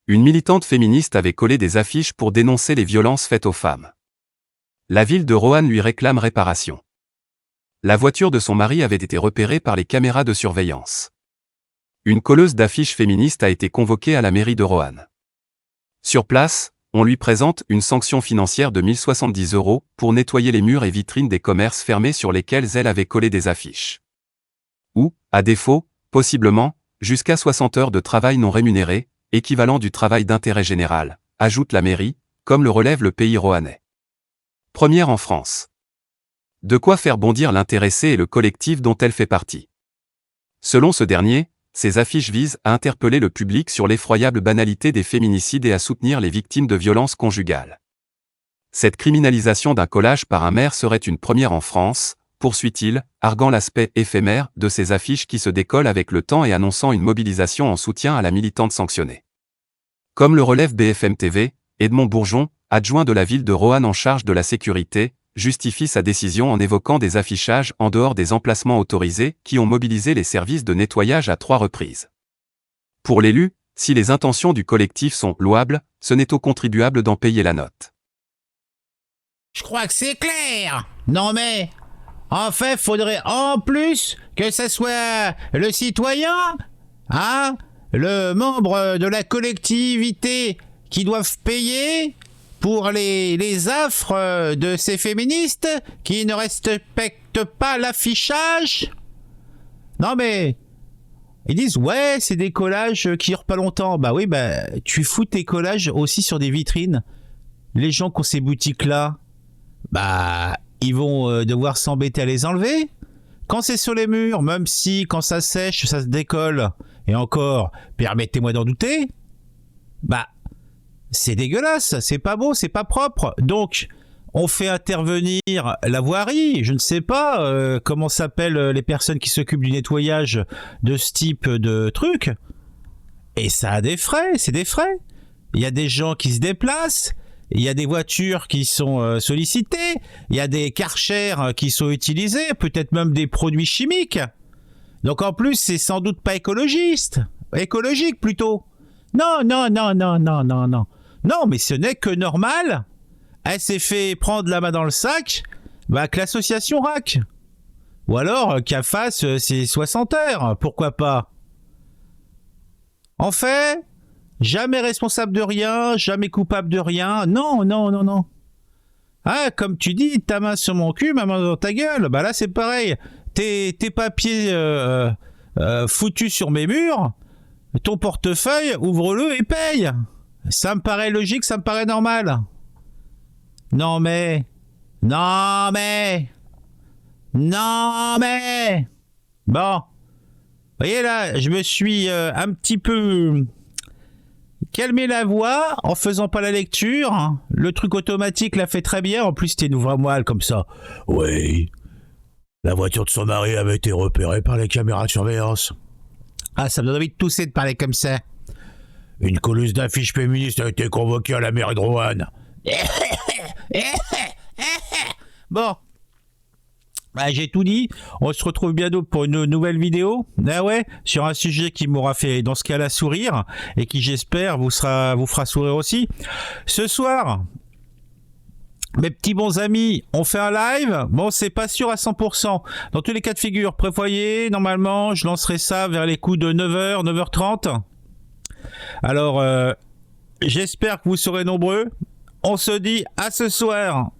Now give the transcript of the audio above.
Une militante féministe avait collé des affiches pour dénoncer les violences faites aux femmes. La ville de Roanne lui réclame réparation. La voiture de son mari avait été repérée par les caméras de surveillance. Une colleuse d'affiches féministes a été convoquée à la mairie de Roanne. Sur place, on lui présente une sanction financière de 1070 € pour nettoyer les murs et vitrines des commerces fermés sur lesquels elle avait collé des affiches. Ou, à défaut, possiblement, jusqu'à 60 heures de travail non rémunéré, équivalent du travail d'intérêt général, ajoute la mairie, comme le relève le Pays roannais. Première en France. De quoi faire bondir l'intéressée et le collectif dont elle fait partie. Selon ce dernier, ces affiches visent à interpeller le public sur l'effroyable banalité des féminicides et à soutenir les victimes de violences conjugales. Cette criminalisation d'un collage par un maire serait une première en France, poursuit-il, arguant l'aspect éphémère de ces affiches qui se décollent avec le temps et annonçant une mobilisation en soutien à la militante sanctionnée. Comme le relève BFM TV, Edmond Bourgeon, adjoint de la ville de Roanne en charge de la sécurité, justifie sa décision en évoquant des affichages en dehors des emplacements autorisés qui ont mobilisé les services de nettoyage à 3 reprises. Pour l'élu, si les intentions du collectif sont louables, ce n'est aux contribuables d'en payer la note. Je crois que c'est clair. Non mais, en fait, faudrait en plus que ce soit le citoyen, hein, le membre de la collectivité qui doivent payer pour les affres de ces féministes qui ne respectent pas l'affichage. Non mais, ils disent ouais, c'est des collages qui durent pas longtemps. Bah oui, bah tu fous tes collages aussi sur des vitrines. Les gens qui ont ces boutiques-là, bah ils vont devoir s'embêter à les enlever. Quand c'est sur les murs, même si quand ça sèche, ça se décolle, et encore, permettez-moi d'en douter, bah c'est dégueulasse, c'est pas beau, c'est pas propre. Donc, on fait intervenir la voirie, je ne sais pas comment s'appellent les personnes qui s'occupent du nettoyage de ce type de truc. Et ça a des frais, c'est des frais. Il y a des gens qui se déplacent, il y a des voitures qui sont sollicitées, il y a des karchers qui sont utilisés, peut-être même des produits chimiques. Donc en plus, c'est sans doute pas écologique plutôt. Non, non, non, non, non, non, non. Non, mais ce n'est que normal. Elle s'est fait prendre la main dans le sac avec l'association RAC. Ou alors qu'elle fasse ses 60 heures, pourquoi pas. En fait, jamais responsable de rien, jamais coupable de rien. Non, non, non, non. Ah, comme tu dis, ta main sur mon cul, ma main dans ta gueule. Bah là, c'est pareil. Tes papiers foutus sur mes murs, ton portefeuille, ouvre-le et paye. Ça me paraît logique, ça me paraît normal. Non mais... Non mais... Non mais... Bon. Vous voyez là, je me suis un petit peu calmé la voix en faisant pas la lecture. Le truc automatique l'a fait très bien. En plus, c'était une voix moelle comme ça. Oui. La voiture de son mari avait été repérée par les caméras de surveillance. Ah, ça me donne envie de tousser de parler comme ça. Une colleuse d'affiches féministes a été convoquée à la mairie de Roanne. Bon. Bah, j'ai tout dit. On se retrouve bientôt pour une nouvelle vidéo. Ah ouais, sur un sujet qui m'aura fait, dans ce cas-là, sourire. Et qui, j'espère, vous fera sourire aussi. Ce soir, mes petits bons amis, on fait un live. Bon, c'est pas sûr à 100%. Dans tous les cas de figure, prévoyez. Normalement, je lancerai ça vers les coups de 9h, 9h30. Alors, j'espère que vous serez nombreux. On se dit à ce soir.